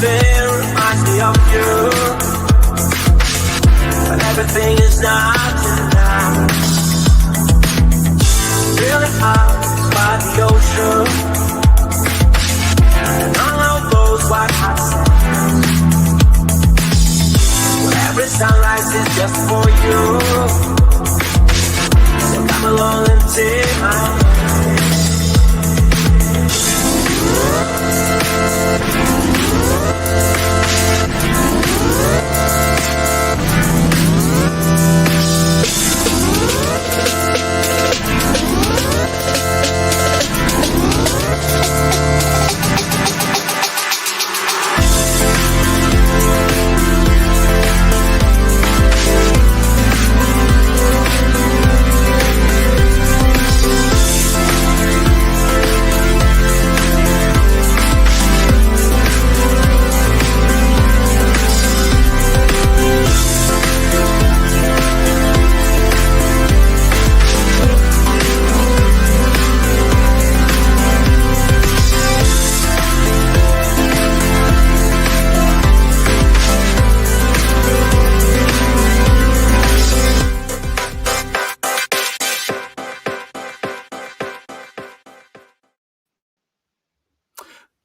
Everything reminds me of you, but everything is not enough. Feeling out by the ocean, and all of those white hot sands. Well, every sunrise is just for you, so come along and take my hand.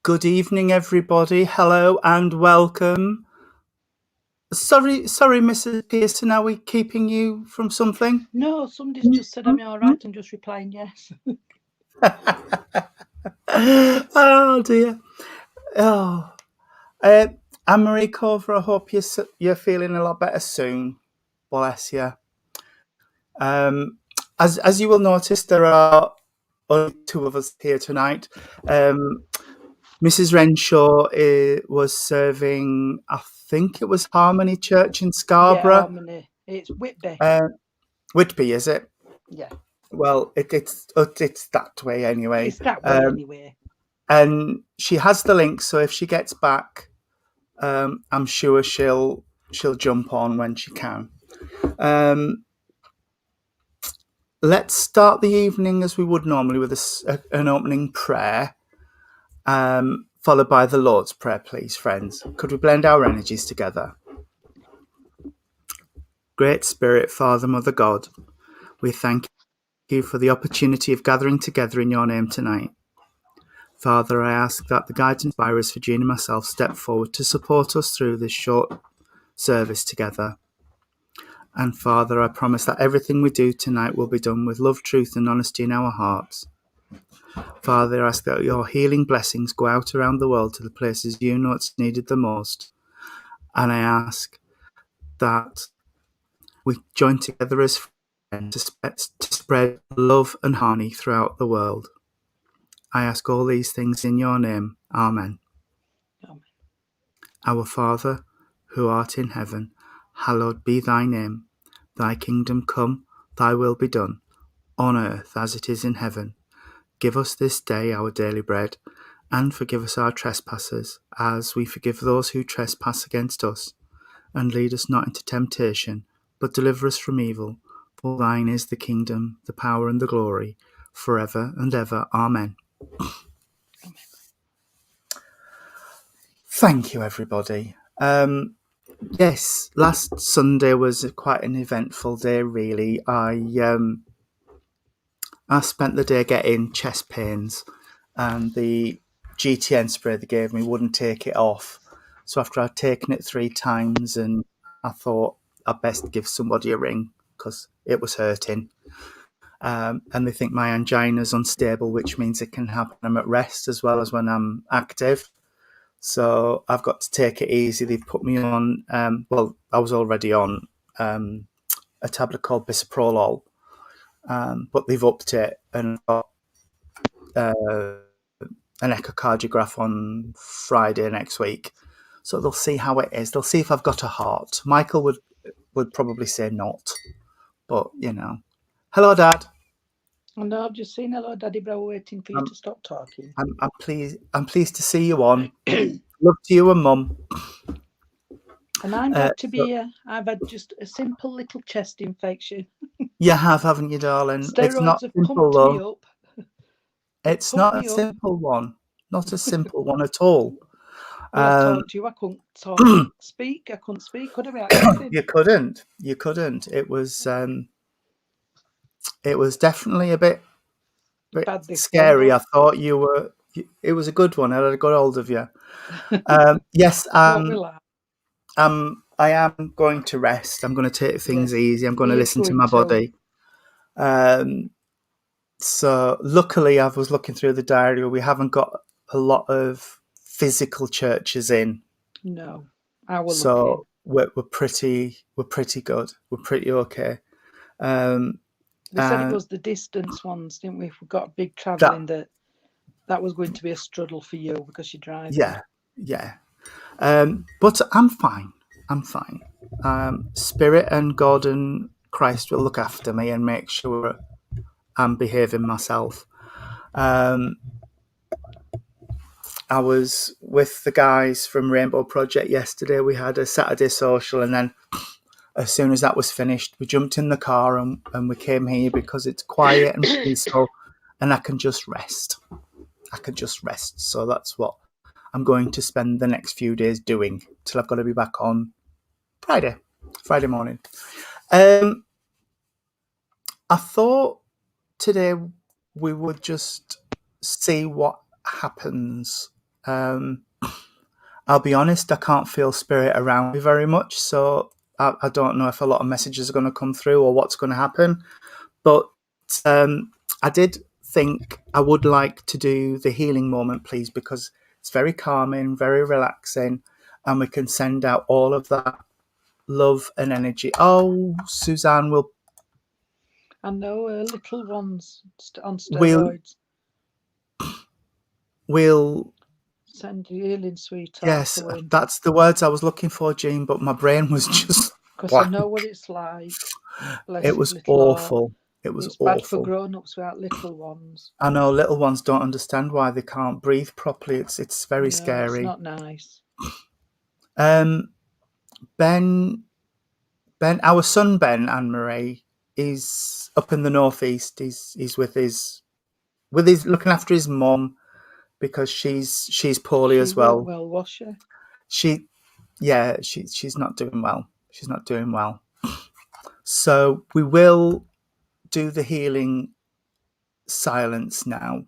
Good evening, everybody. Hello and welcome. Sorry, Mrs. Pearson, are we keeping you from something? No, somebody's just said I'm all right and just replying yes. Oh, dear. Oh, Anne-Marie Cover, I hope you're feeling a lot better soon. Bless you. As you will notice, there are only two of us here tonight. Mrs. Renshaw was serving, I think it was Harmony Church in Scarborough. Yeah, Harmony. It's Whitby. Whitby, is it? Yeah. Well, it's that way anyway. It's that way anyway. And she has the link, so if she gets back, I'm sure she'll jump on when she can. Let's start the evening as we would normally with an opening prayer. Followed by the Lord's Prayer, please, friends. Could we blend our energies together? Great Spirit, Father, Mother, God, we thank you for the opportunity of gathering together in your name tonight. Father, I ask that the guides and inspirers for Jean and myself step forward to support us through this short service together. And Father, I promise that everything we do tonight will be done with love, truth, and honesty in our hearts. Father, I ask that your healing blessings go out around the world to the places you know it's needed the most. And I ask that we join together as friends to spread love and harmony throughout the world. I ask all these things in your name. Amen. Amen. Our Father, who art in heaven, hallowed be thy name. Thy kingdom come, thy will be done, on earth as it is in heaven. Give us this day our daily bread, and forgive us our trespasses, as we forgive those who trespass against us. And lead us not into temptation, but deliver us from evil. For thine is the kingdom, the power, and the glory, forever and ever. Amen. Amen. Thank you, everybody. Yes, last Sunday was quite an eventful day, really. I spent the day getting chest pains, and the GTN spray they gave me wouldn't take it off. So after I'd taken it 3 times, and I thought I'd best give somebody a ring because it was hurting. And they think my angina's unstable, which means it can happen when I'm at rest as well as when I'm active. So I've got to take it easy. They've put me on, well, I was already on a tablet called bisoprolol. But they've upped it and got an echocardiograph on Friday next week. So they'll see how it is. They'll see if I've got a heart. Michael would probably say not. But, you know. Hello, Dad. Oh, no, I've just seen hello, Daddy, but I'm waiting for you to stop talking. I'm pleased to see you on. Love to you and Mum. And I'm glad to be here. I've had just a simple little chest infection. You have, haven't you, darling? Steroids it's not have simple, pumped though. me up. It's not a simple one. Not a simple one at all. Well, I told you I couldn't speak. I couldn't speak, could I, about anything? You couldn't. You couldn't. It was definitely a bit Bad this one, scary. but I thought you were. It was a good one. I had a good hold of you. Yes, what will I? I am going to rest. I'm going to take things Yes, easy. I'm going to he is listen to going my to. body. So luckily, I was looking through the diary. We haven't got a lot of physical churches in, No, I will look in. so we're pretty good. We're pretty okay. We said it And was the distance ones, didn't we? If we got big that, travelling, that was going to be a struggle for you because you're driving. yeah. But I'm fine. I'm fine. Spirit and God and Christ will look after me and make sure I'm behaving myself. I was with the guys from Rainbow Project yesterday. We had a Saturday social, and then as soon as that was finished, we jumped in the car and we came here because it's quiet and peaceful, and I can just rest. I can just rest. So that's what I'm going to spend the next few days doing till I've got to be back on Friday morning. I thought today we would just see what happens. I'll be honest, I can't feel spirit around me very much, so I don't know if a lot of messages are going to come through or what's going to happen. But I did think I would like to do the healing moment, please, because it's very calming, very relaxing, and we can send out all of that love and energy. Oh, Suzanne I know little ones on will steroids. will Send you healing, sweetheart. I yes, won't. that's the words I was looking for, Jean, but my brain was just Because I blank. know what it's like. It Bless his was little heart. awful. It was It's bad for awful. grown-ups without little ones. I know little ones don't understand why they can't breathe properly. It's very No, it's scary. not nice. Um, Ben, our son Ben Anne Marie is up in the northeast. He's with his looking after his mum because she's poorly She as weren't well. well, was she? She's not doing well. She's not doing well. So we will do the healing silence now.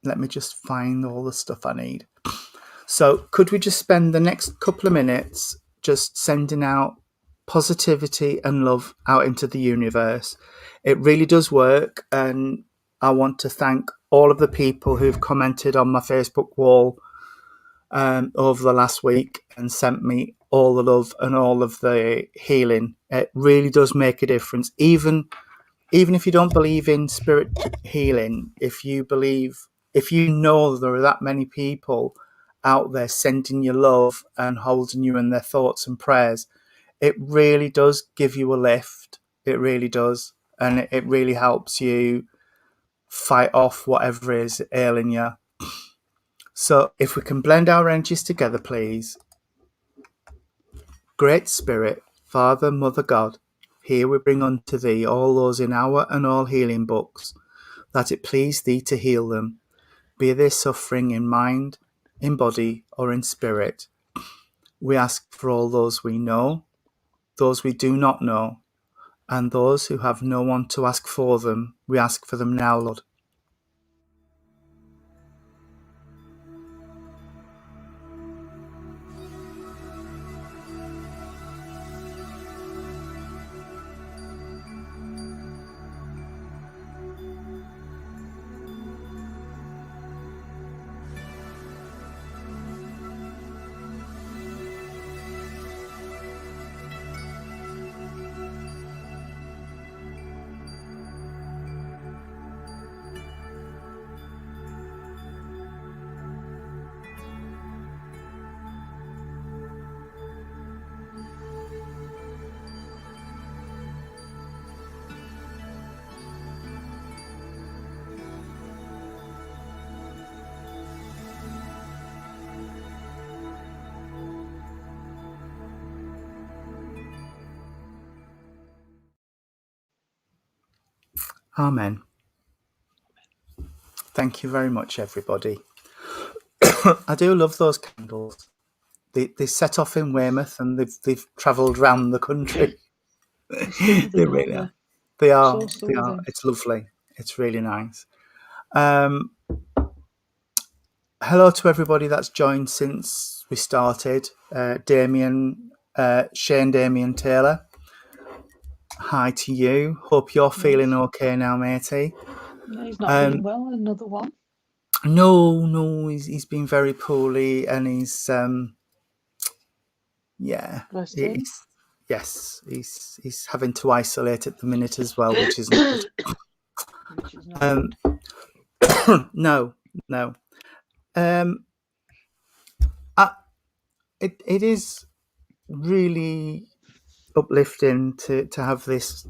Let me just find all the stuff I need. So, could we just spend the next couple of minutes just sending out positivity and love out into the universe? It really does work. And I want to thank all of the people who've commented on my Facebook wall over the last week and sent me all the love and all of the healing. It really does make a difference. Even if you don't believe in spirit healing, if you know there are that many people out there sending you love and holding you in their thoughts and prayers, it really does give you a lift. It really does. And it really helps you fight off whatever is ailing you. So if we can blend our energies together, please. Great Spirit, Father, Mother God, here we bring unto thee all those in our and all healing books, that it please thee to heal them, be they suffering in mind, in body, or in spirit. We ask for all those we know, those we do not know, and those who have no one to ask for them. We ask for them now, Lord. Amen. Thank you very much, everybody. I do love those candles. They set off in Weymouth and they've travelled round the country. They soothe, They don't really they? are. They are. So They are. soothing. It's lovely. It's really nice. Hello to everybody that's joined since we started. Shane Damien Taylor. Hi to you. Hope you're feeling okay now, matey. No, he's not feeling well. Another one. No, he's been very poorly, and he's Bless him. he's having to isolate at the minute as well, which isn't good. Which is not good. No. It is really uplifting to have this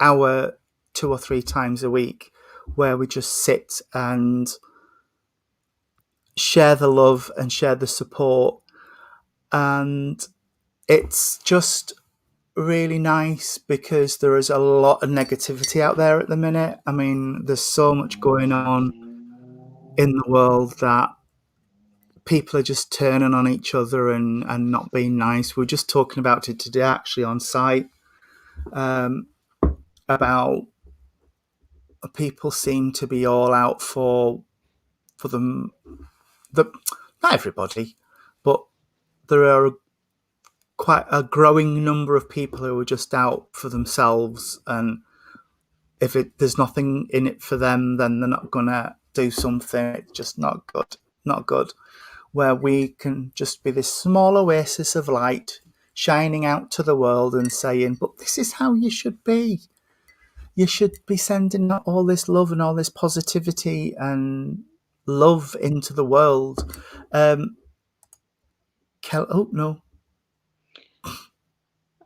hour 2 or 3 times a week where we just sit and share the love and share the support, and it's just really nice because there is a lot of negativity out there at the minute. I mean, there's so much going on in the world that people are just turning on each other and not being nice. We are just talking about it today actually on site, about people seem to be all out for them. Not everybody, but there are quite a growing number of people who are just out for themselves, and if there's nothing in it for them, then they're not gonna do something. It's just not good. Where we can just be this small oasis of light shining out to the world and saying, but this is how you should be. You should be sending out all this love and all this positivity and love into the world. Oh no.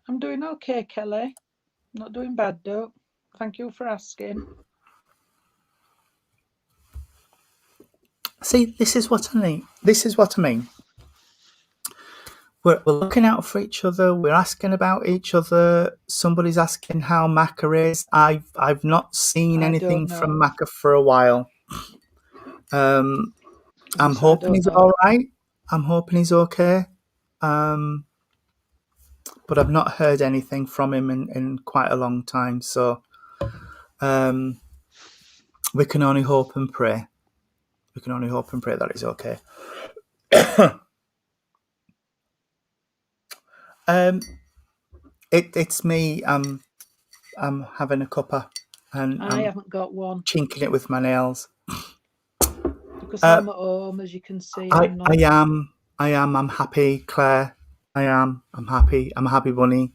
I'm doing okay, Kelly. Not doing bad, though. Thank you for asking. See, this is what I mean. We're looking out for each other. We're asking about each other. Somebody's asking how Macca is. I've not seen anything from Macca for a while. I'm hoping he's all right. I'm hoping he's okay. But I've not heard anything from him in quite a long time. So we can only hope and pray. We can only hope and pray that he's okay. It's me. I'm having a cuppa, and I haven't got one. Chinking it with my nails. Because I'm at home, as you can see. I am. I'm happy, Claire. I am. I'm happy. I'm a happy bunny.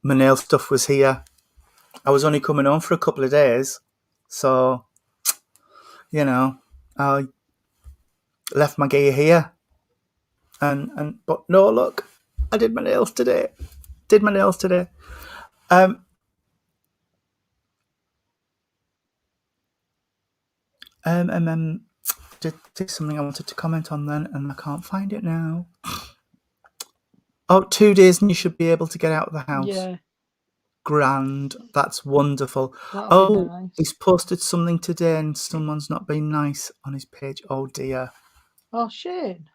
My nail stuff was here. I was only coming home for a couple of days, so I left my gear here. But no, look, I did my nails today. Did something I wanted to comment on then, and I can't find it now. Oh, 2 days and you should be able to get out of the house. Yeah. Grand. That's wonderful. That'll be nice. He's posted something today and someone's not been nice on his page. Oh, dear. Oh, Shane.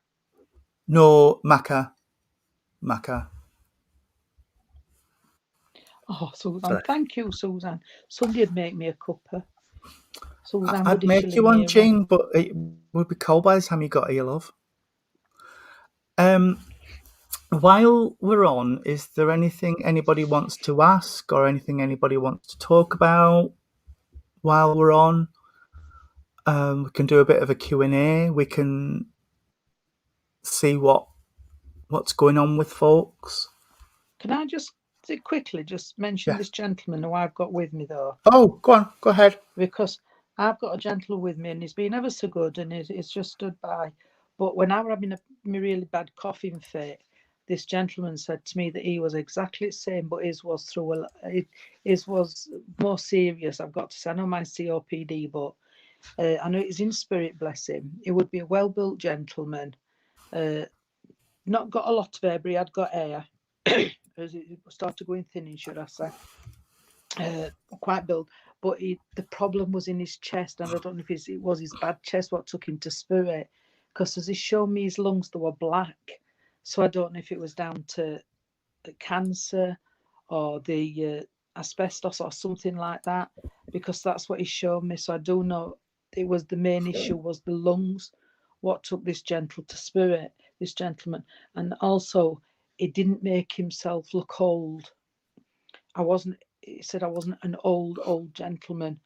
No, Macca. Oh, Susan. Thank you, Susan. Somebody'd make me a cuppa. Susan, I'd make you one, Jean, but it would be cold by the time you got here, love. While we're on, is there anything anybody wants to ask or anything anybody wants to talk about while we're on? We can do a bit of a Q&A. We can see what's going on with folks. Can I just quickly mention this gentleman who I've got with me, though? Oh, go on. Go ahead. Because I've got a gentleman with me and he's been ever so good and he's just stood by. But when I was having a really bad coughing fit, this gentleman said to me that he was exactly the same, but his was his was more serious. I've got to say, I know mine's COPD, but I know he's in spirit, bless him. He would be a well-built gentleman. Not got a lot of hair, but he had got hair. As it started going thinning, should I say. Quite built. But the problem was in his chest, and I don't know if it was his bad chest what took him to spirit. because as he showed me his lungs, they were black. So I don't know if it was down to cancer or the asbestos or something like that, because that's what he showed me. So I do know it was the main issue was the lungs, what took this this gentleman. And also, it didn't make himself look old. He said I wasn't an old gentleman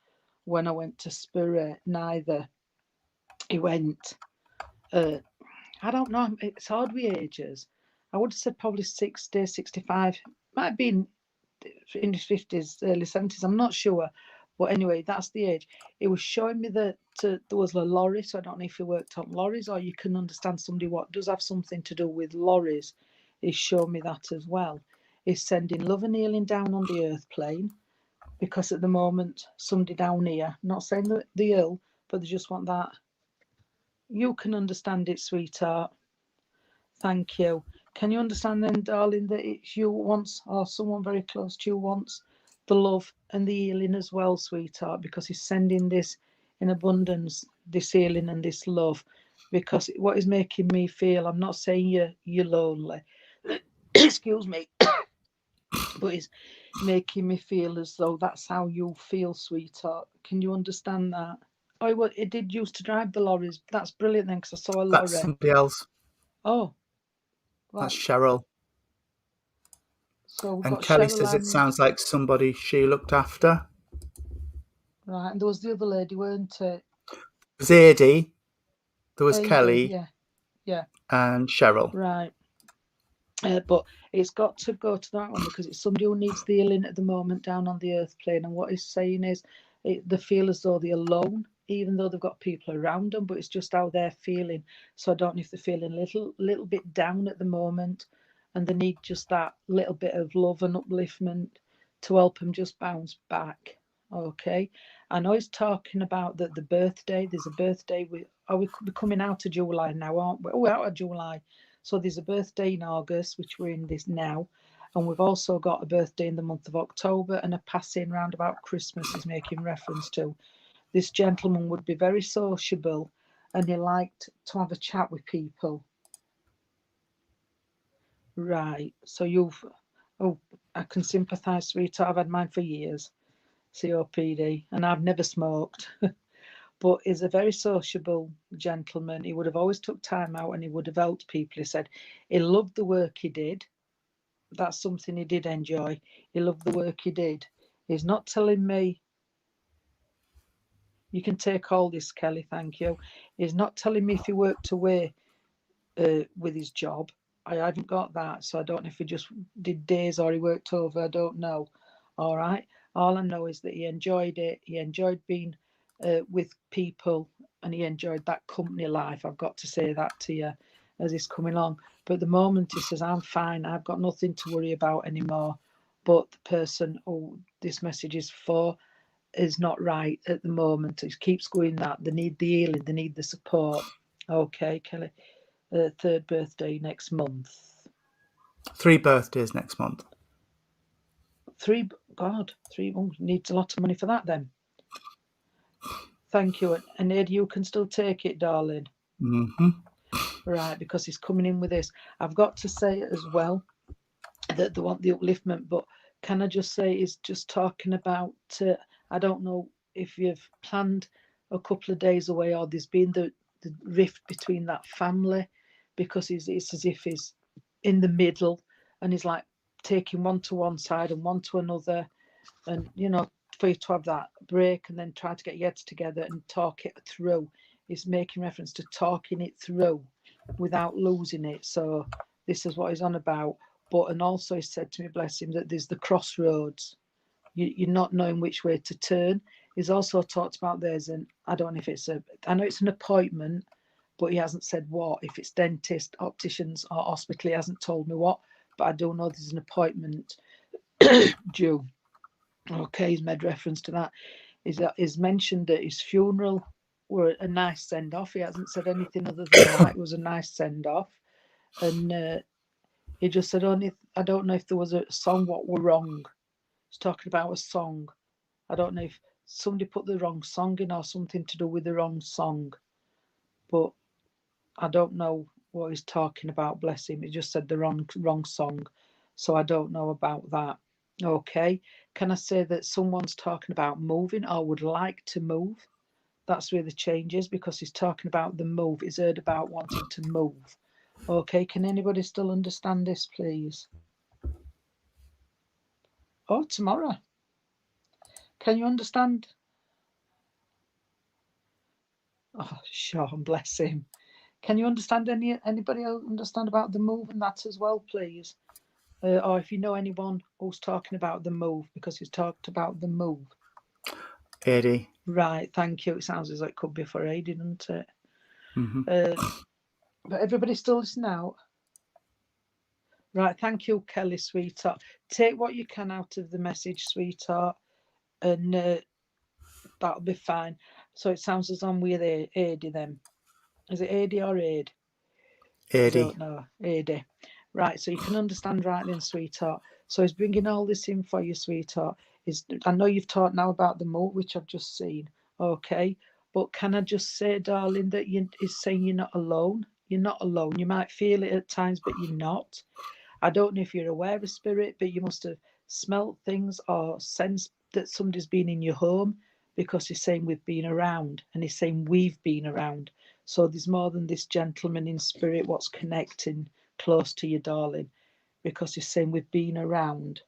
when I went to Spirit, neither. He went, uh, I don't know, it's hard with ages. I would have said probably 60, 65, might have been in his 50s, early 70s, I'm not sure. But anyway, that's the age. It was showing me that there was a lorry, so I don't know if he worked on lorries or you can understand somebody what does have something to do with lorries. He's shown me that as well. He's sending love and healing down on the earth plane because at the moment, somebody down here, not saying that they're ill, but they just want that. You can understand it, sweetheart. Thank you. Can you understand then, darling, that it's you once or someone very close to you wants the love and the healing as well, sweetheart, because he's sending this in abundance, this healing and this love. Because what is making me feel, I'm not saying you're lonely, excuse me, but it's making me feel as though that's how you feel, sweetheart. Can you understand that? Oh, well, it did used to drive the lorries. That's brilliant then, because I saw a That's lorry. somebody else. Oh, That's right. Cheryl. So we've And got Kelly Cheryl says it and sounds like somebody she looked after. right, and there was the other lady, weren't it? There's Adie, there was Adi, Kelly, yeah, yeah, and Cheryl. right. But it's got to go to that one because it's somebody who needs the healing at the moment down on the earth plane. And what he's saying is they feel as though they're alone, even though they've got people around them, but it's just how they're feeling. So I don't know if they're feeling a little bit down at the moment and they need just that little bit of love and upliftment to help them just bounce back. Okay. I know he's talking about that the birthday, there's a birthday. We're coming out of July now, aren't we? Oh, we're out of July. So there's a birthday in August, which we're in this now, and we've also got a birthday in the month of October and a passing round about Christmas is making reference to. This gentleman would be very sociable and he liked to have a chat with people. Right, so I can sympathise, sweetheart. I've had mine for years, COPD, and I've never smoked. But he's a very sociable gentleman. He would have always took time out and he would have helped people. He said he loved the work he did. That's something he did enjoy. He loved the work he did. He's not telling me, you can take all this, Kelly, thank you. He's not telling me if he worked away with his job. I haven't got that, so I don't know if he just did days or he worked over. I don't know. All right. All I know is that he enjoyed it. He enjoyed being with people and he enjoyed that company life. I've got to say that to you as he's coming along. But at the moment, he says, I'm fine. I've got nothing to worry about anymore. But the person who this message is for is not right at the moment. It keeps going that they need the healing, they need the support. Okay, Kelly. Third birthday next month. 3 birthdays next month. Three needs a lot of money for that then. Thank you. And Ed, you can still take it, darling. Mm-hmm. Right, because he's coming in with this. I've got to say as well that they want the upliftment, but can I just say he's just talking about, I don't know if you've planned a couple of days away or there's been the rift between that family because it's as if he's in the middle and he's like taking one to one side and one to another. And, for you to have that break and then try to get your heads together and talk it through. He's making reference to talking it through without losing it. So this is what he's on about. But, and also he said to me, bless him, that there's the crossroads. You're not knowing which way to turn. He's also talked about I don't know if I know it's an appointment, but he hasn't said what. If it's dentist, opticians or hospital, he hasn't told me what. But I do know there's an appointment due. Okay, he's made reference to that. He's mentioned that his funeral were a nice send off. He hasn't said anything other than that. It was a nice send off. And he just said, only I don't know if there was a song what were wrong. He's talking about a song. I don't know if somebody put the wrong song in or something to do with the wrong song. But I don't know what he's talking about, bless him. He just said the wrong song. So I don't know about that. Okay. Can I say that someone's talking about moving or would like to move? That's where the change is, because he's talking about the move. He's heard about wanting to move. Okay, can anybody still understand this, please? Oh, tomorrow. Can you understand? Oh, Sean, bless him. Can you understand anybody else understand about the move and that as well, please? Or if you know anyone who's talking about the move, because he's talked about the move. Eddie. Right, thank you. It sounds as though it could be for Aidy, doesn't it? Mm-hmm. But everybody still listen out. Right, thank you, Kelly, sweetheart. Take what you can out of the message, sweetheart, and that'll be fine. So it sounds as though I'm with Aidy then. Is it Aidy or Aid? I Eddie. don't know. Aidy. Right, so you can understand right then, sweetheart. So he's bringing all this in for you, sweetheart. I know you've talked now about the moat, which I've just seen. Okay, but can I just say, darling, that he's saying you're not alone. You're not alone. You might feel it at times, but you're not. I don't know if you're aware of spirit, but you must have smelt things or sensed that somebody's been in your home, because he's saying we've been around, and he's saying we've been around. So there's more than this gentleman in spirit what's connecting close to you, darling, because he's saying we've been around.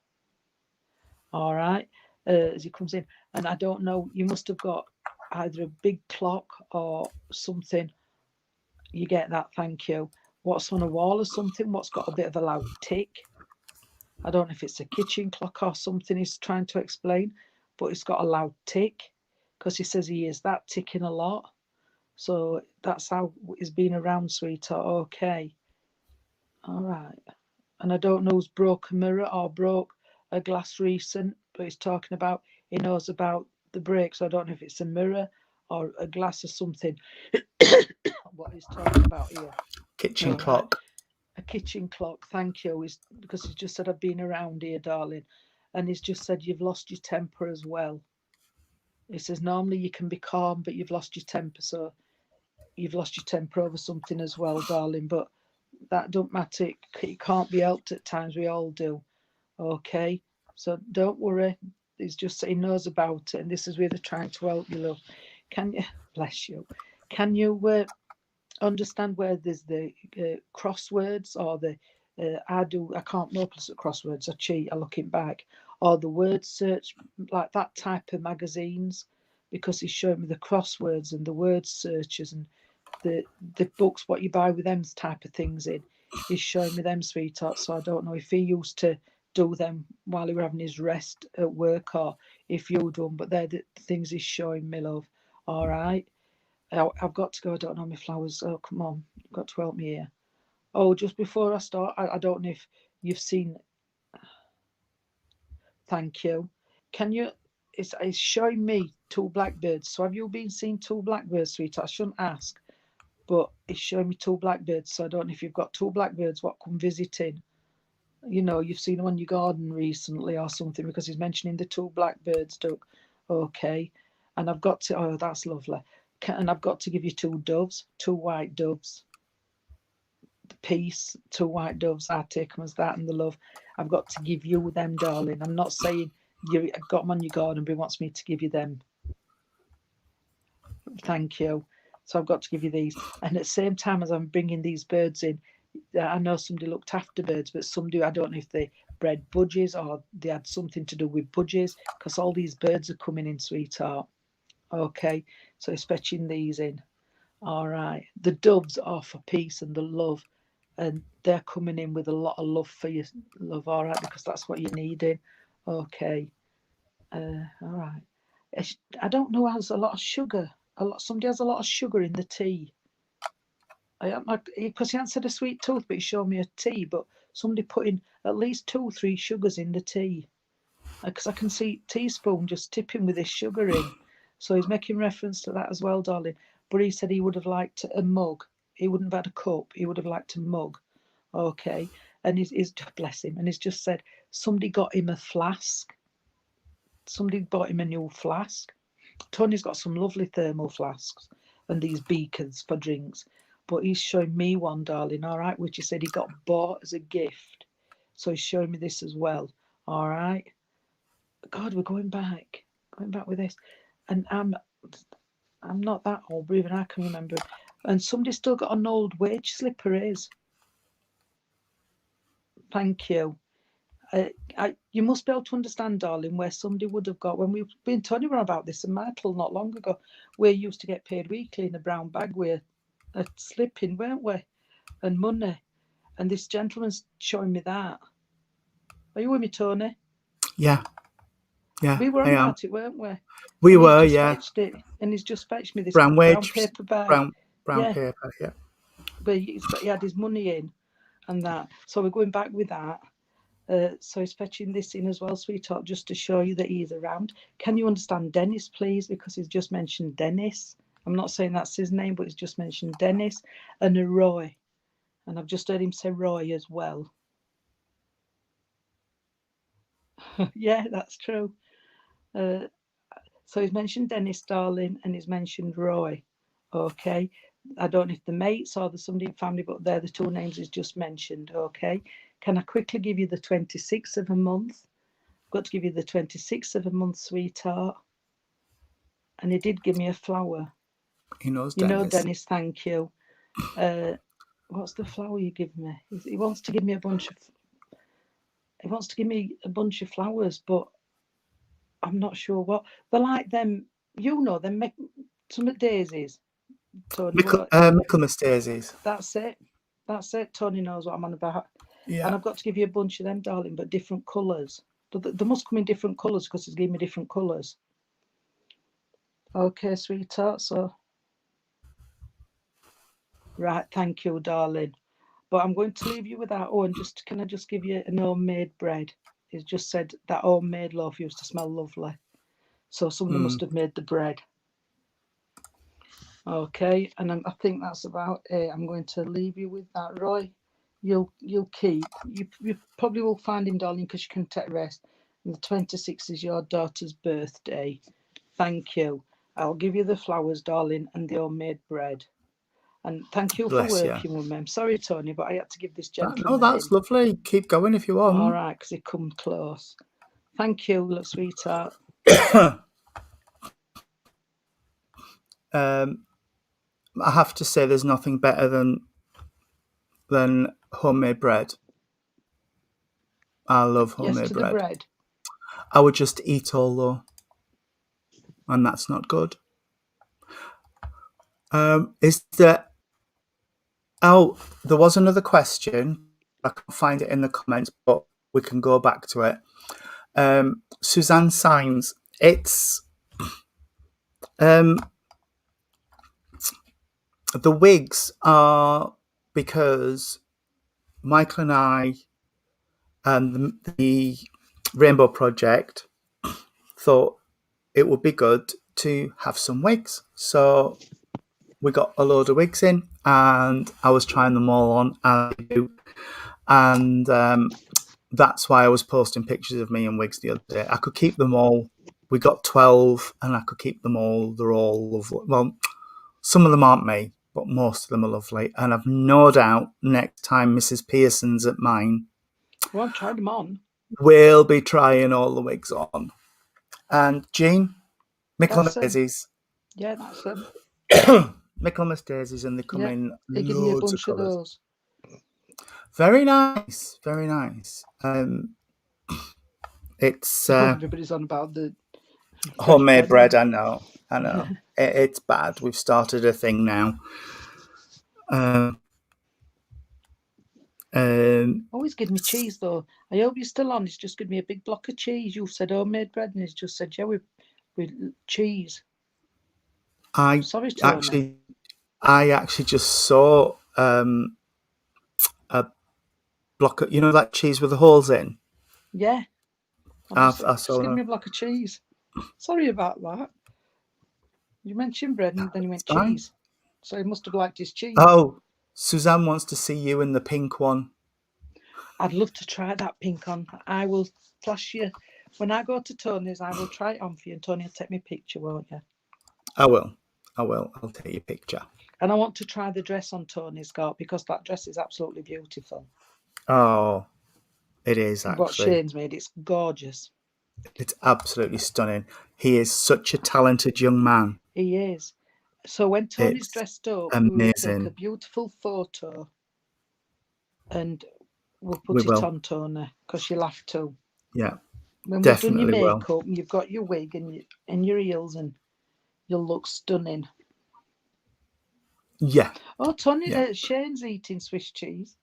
All right, as he comes in, and I don't know, you must have got either a big clock or something. You get that? Thank you. What's on a wall or something? What's got a bit of a loud tick? I don't know if it's a kitchen clock or something he's trying to explain, but it's got a loud tick, because he says he hears that ticking a lot. So that's how he's been around, sweetheart. Okay. All right. And I don't know who's broke a mirror or broke a glass recent, but he's talking about, he knows about the break. So I don't know if it's a mirror or a glass or something. What he's talking about here. Kitchen All right. clock. A kitchen clock, thank you. Because he's just said I've been around here, darling. And he's just said you've lost your temper as well. He says normally you can be calm, but you've lost your temper. So you've lost your temper over something as well, darling. But that don't matter. It can't be helped at times. We all do. Okay. So don't worry. He's just he knows about it, and this is where they're trying to help you, love. Can you? Bless you. Can you understand where there's the crosswords or the I can't know plus at crosswords. I cheat. I look it back, or the word search, like that type of magazines, because he's showing me the crosswords and the word searches and the books what you buy with them type of things in. He's showing me them, sweetheart. So I don't know if he used to do them while he were having his rest at work, or if you do them, but they're the things he's showing me, love. All right. I've got to go. I don't know my flowers. Oh, come on. You've got to help me here. Oh, just before I start, I don't know if you've seen. Thank you. Can you? It's showing me two blackbirds. So have you been seeing two blackbirds, sweetheart? I shouldn't ask, but it's showing me two blackbirds. So I don't know if you've got two blackbirds what come visiting. You know, you've seen them on your garden recently or something, because he's mentioning the two blackbirds, Duck. Okay. And I've got to, oh, that's lovely. And I've got to give you two doves, two white doves. The peace, two white doves, I take them as that, and the love. I've got to give you them, darling. I'm not saying you got them on your garden, but he wants me to give you them. Thank you. So I've got to give you these. And at the same time as I'm bringing these birds in, I know somebody looked after birds, but some do. I don't know if they bred budgies or they had something to do with budgies, because all these birds are coming in, sweetheart. Okay, so he's fetching these in. All right. The doves are for peace and the love, and they're coming in with a lot of love for you, love. All right, because that's what you're needing. Okay. All right. I don't know. Has a lot of sugar. Somebody has a lot of sugar in the tea. Because he answered a sweet tooth, but he showed me a tea. But somebody putting at least 2, 3 sugars in the tea, because I can see teaspoon just tipping with this sugar in. So he's making reference to that as well, darling. But he said he would have liked a mug. He wouldn't have had a cup. He would have liked a mug. Okay. And he's bless him. And he's just said somebody got him a flask. Somebody bought him a new flask. Tony's got some lovely thermal flasks and these beakers for drinks. but he's showing me one, darling. All right, which he said he got bought as a gift. So he's showing me this as well. All right. God, we're going back with this, and I'm not that old, but even I can remember him. And somebody still got an old wage slipper. Is thank you. You must be able to understand, darling, where somebody would have got when we've been talking about this in Myrtle not long ago. We used to get paid weekly in a brown bag with a slip in, weren't we? And money. And this gentleman's showing me that. Are you with me, Tony? Yeah, yeah, We were I on am. about it, weren't we? We And he's were, just yeah. fetched it. And he's just fetched me this Brown brown wage, paper bag. brown Yeah, paper, yeah. but he had his money in and that. So we're going back with that. So he's fetching this in as well, sweetheart, just to show you that he's around. Can you understand Dennis, please? Because he's just mentioned Dennis. I'm not saying that's his name, but he's just mentioned Dennis and a Roy. And I've just heard him say Roy as well. Yeah, that's true. Uh, so he's mentioned Dennis, darling, and he's mentioned Roy. Okay. I don't know if the mates or the somebody in family, but they're the two names he's just mentioned. Okay. Can I quickly give you the 26th of a month? Got to give you the 26th of a month, sweetheart. And he did give me a flower. He knows You know, Dennis. Dennis, thank you. What's the flower you give me? He wants to give me a bunch of. He wants to give me a bunch of flowers, but I'm not sure what they're like. Them, you know, them make some daisies. Tony, what? Michaelmas daisies. That's it. That's it. Tony knows what I'm on about. And Yeah. I've got to give you a bunch of them, darling, but different colours. They must come in different colours because he's giving me different colours. Okay, sweetheart. So, right, thank you, darling. But I'm going to leave you with that. Oh, and just can I just give you an homemade bread? He's just said that homemade loaf used to smell lovely. So somebody must have made the bread. Okay, and I think that's about it. I'm going to leave you with that, Roy. You'll keep. You probably will find him, darling, because you can take rest. And the 26th is your daughter's birthday. Thank you. I'll give you the flowers, darling, and the homemade bread. And thank you for Bless you. working with me. I'm sorry, Tony, but I had to give this No, gentleman that's in. lovely. Keep going if you All want. right, because he come close. Thank you, look, sweetheart. I have to say, there's nothing better than homemade bread. I love Yes homemade to the bread. bread. I would just eat all though, and that's not good. Is there? Oh, there was another question. I can't find it in the comments, but we can go back to it. Suzanne Signs. It's um, the wigs are because Michael and I and the Rainbow Project thought it would be good to have some wigs. So we got a load of wigs in, and I was trying them all on, and that's why I was posting pictures of me in wigs the other day. I could keep them all. We got 12, and I could keep them all. They're all lovely. Well, some of them aren't me, but most of them are lovely. And I've no doubt next time Mrs. Pearson's at mine, Well, I've tried them on. we'll be trying all the wigs on. And Jean, That's Michaelmas daisies. yeah, that's them. Michaelmas daisies, and they come Yeah, in they give me a loads of bunch of colours. those. Very nice, very nice. It's Everybody's on about the fresh homemade bread bread. now. I know, I know. It's bad. We've started a thing now. Always give me cheese though. I hope you're still on. He's just give me a big block of cheese. You said homemade bread, and he's just said yeah with cheese. I Sorry, Tony. actually, I actually just saw a block of, that cheese with the holes in. Yeah, I'm just I just saw give me that. a block of cheese. Sorry about that. You mentioned bread and then you It's went fine. cheese. So he must have liked his cheese. Oh, Suzanne wants to see you in the pink one. I'd love to try that pink on. I will flash you. When I go to Tony's, I will try it on for you and Tony will take me a picture, won't you? I will. I will. I'll take your picture. And I want to try the dress on Tony's got because that dress is absolutely beautiful. Oh, it is What actually. Shane's made, it's gorgeous. It's absolutely stunning. He is such a talented young man. He is. So when Tony's It's dressed up, we will take a amazing. beautiful photo and we'll We put it will. on Tony because you'll have to. Yeah, When we've done your definitely will. makeup and you've got your wig and your heels and you'll look stunning. Yeah, Oh, Tony, yeah. Shane's eating Swiss cheese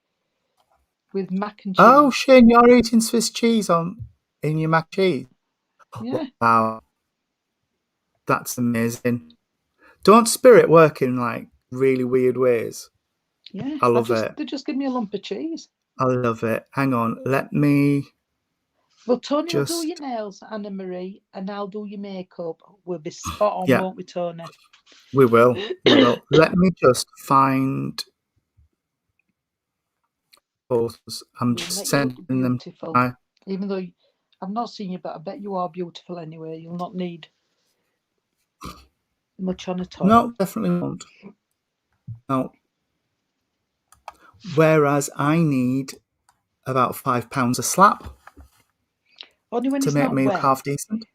with mac and Oh, cheese. Shane, you're eating Swiss cheese in your mac and cheese. Yeah, Wow, that's amazing. Don't spirit work in like really weird ways. yeah. I love it. They just give me a lump of cheese. I love it. Hang on, let me Well, Tony will do your just. nails, Anna Marie, and I'll do your makeup. We'll be spot on, Yeah, won't we, Tony? we will. We will. Let me just find photos. I'm We'll just make you look sending them. beautiful. Even though I've not seen you, but I bet you are beautiful anyway. You'll not need much on at all. No, definitely won't. No. Whereas I need about £5 a slap Only when to he's make not me look well. half decent.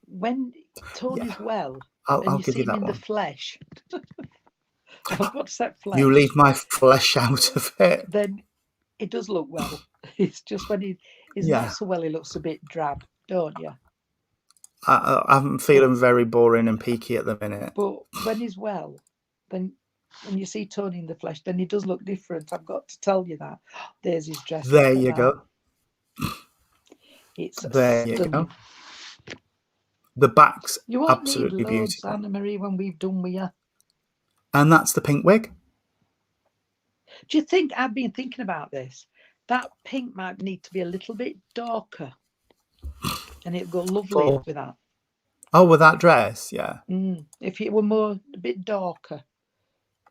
When Yeah, Tony's well and I'll you give see you him that in the one. flesh, I've got to say You flesh, leave my flesh out of it. then he does look well. It's just when he's not Yeah, so well, he looks a bit drab, don't you? I'm But feeling very boring and peaky at the minute. but when he's well, then when you see Tony in the flesh, then he does look different. I've got to tell you that. There's his dress. There Look at you that. go. It's There you go. stunning. The back's You won't need absolutely loads, beautiful. Anna Marie, when we've done with you. And that's the pink wig. Do you think I've been thinking about this? That pink might need to be a little bit darker, and it'd go lovely Oh, with that. oh, with that dress, yeah. If it were a bit darker,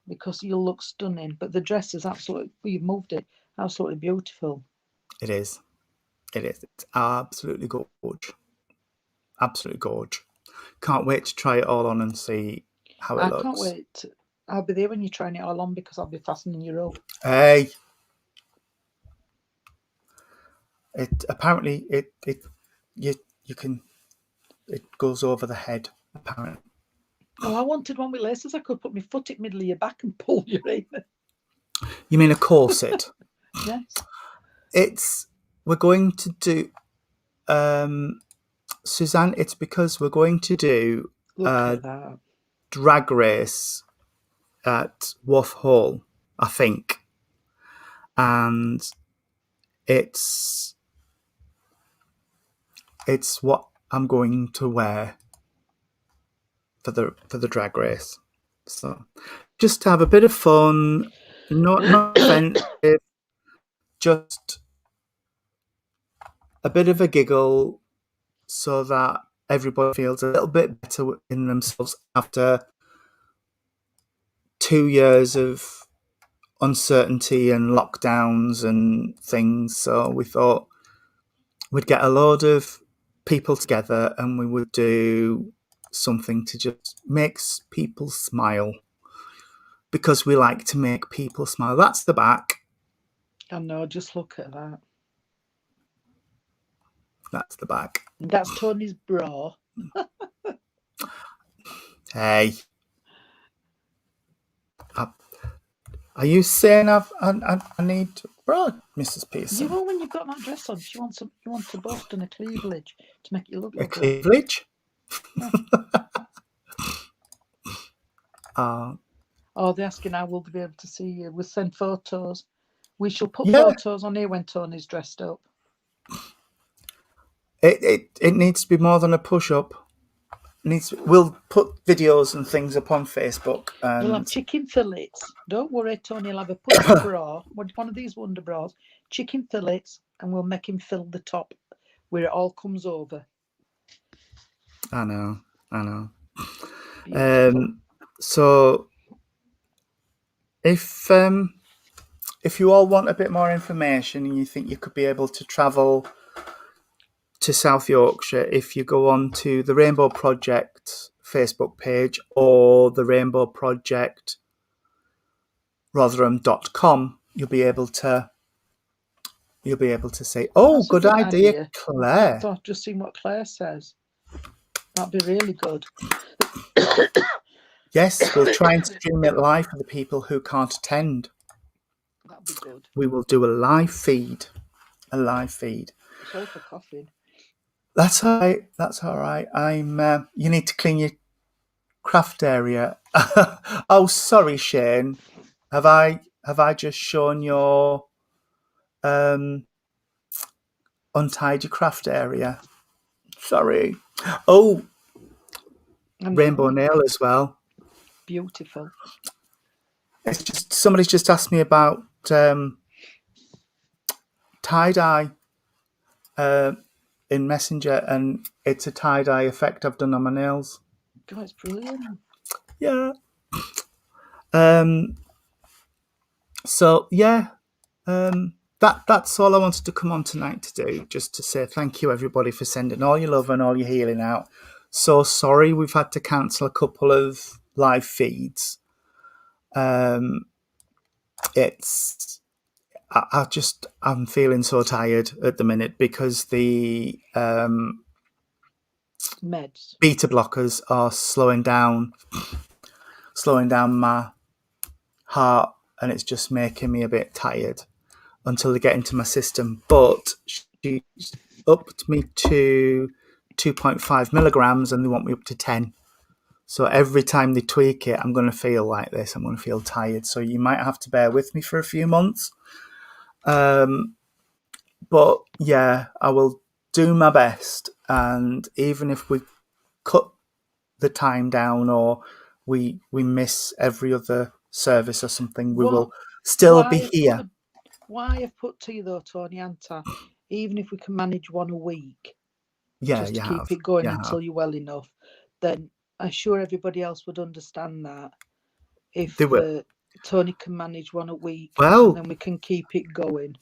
because you'll look stunning. But the dress is absolutely, you've moved it, absolutely beautiful. It is. It is. It's absolutely gorge. Absolutely gorge. Can't wait to try it all on and see how it I can't looks. wait. I'll be there when you're trying it all on because I'll be fastening you up. Hey, it apparently you can it goes over the head apparently. Well, I wanted one with laces. I could put my foot in the middle of your back and pull you in. You mean a corset? Yes. We're going to do Suzanne. It's because we're going to do Look a at that. drag race at Wolf Hall, I think, and it's what I'm going to wear for the drag race. So just to have a bit of fun, not offensive, just a bit of a giggle, so that everybody feels a little bit better in themselves after 2 years of uncertainty and lockdowns and things. So we thought we'd get a load of people together and we would do something to just make people smile, because we like to make people smile. That's the back. I know, just look at that. That's the back. That's Tony's bra. Hey, are you saying I need bra, Mrs. You Pearson? will when you've got that dress on. You want a bust and a cleavage to make you look A lovely. cleavage? Yeah. Uh, Oh, they're asking how we'll be able to see you. We'll send photos. We shall put yeah, photos on here when Tony's dressed up. it needs to be more than a push up. We'll put videos and things up on Facebook. We'll have And chicken fillets. Don't worry, Tony will have a pussy bra, one of these wonder bras, chicken fillets, and we'll make him fill the top where it all comes over. I know. Beautiful. So if you all want a bit more information and you think you could be able to travel to South Yorkshire, if you go on to the Rainbow Project Facebook page or the Rainbow Project Rotherham.com, you'll be able to say, "Oh, That's a good good idea, idea. Claire." I've just seen what Claire says. That'd be really good. Yes, we'll try and stream it live for the people who can't attend. That'd be good. We will do a live feed. A live feed. Sorry for coughing. That's all right. That's all right. You need to clean your craft area. Oh, sorry, Shane. Have I just shown your untidy craft area? Sorry. Oh, rainbow nail as well. Beautiful. It's just somebody's just asked me about tie dye in Messenger, and it's a tie dye effect I've done on my nails. God, it's brilliant. Yeah. So yeah, that's all I wanted to come on tonight to do. Just to say thank you everybody for sending all your love and all your healing out. So sorry we've had to cancel a couple of live feeds. I'm feeling so tired at the minute because the meds, beta blockers are slowing down my heart, and it's just making me a bit tired until they get into my system. But she's upped me to 2.5 milligrams and they want me up to 10. So every time they tweak it, I'm going to feel like this. I'm going to feel tired. So you might have to bear with me for a few months. But yeah, I will do my best. And even if we cut the time down or we miss every other service or something, we will still be here. Why I've put to you though, Tony Anta, even if we can manage one a week, just to keep it going until you're well enough, then I'm sure everybody else would understand that. If Tony can manage one a week, and then we can keep it going.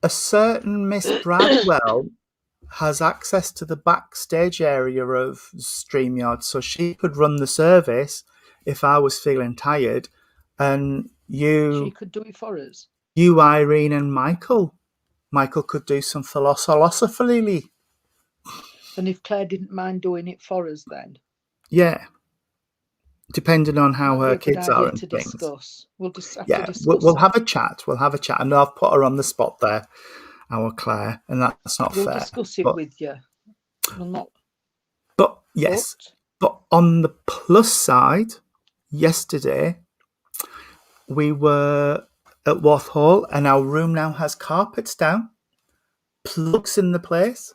A certain Miss Bradwell has access to the backstage area of StreamYard, so she could run the service if I was feeling tired, and she could do it for us. You, Irene, and Michael could do some philosophy. And if Claire didn't mind doing it for us, then depending on how her kids are and to things. Discuss. We'll just have to discuss. We'll have a chat. I know I've put her on the spot there, our Claire, and that's not fair. We'll discuss it with you. We'll not. But yes, but on the plus side, yesterday we were at Wath Hall, and our room now has carpets down, plugs in the place,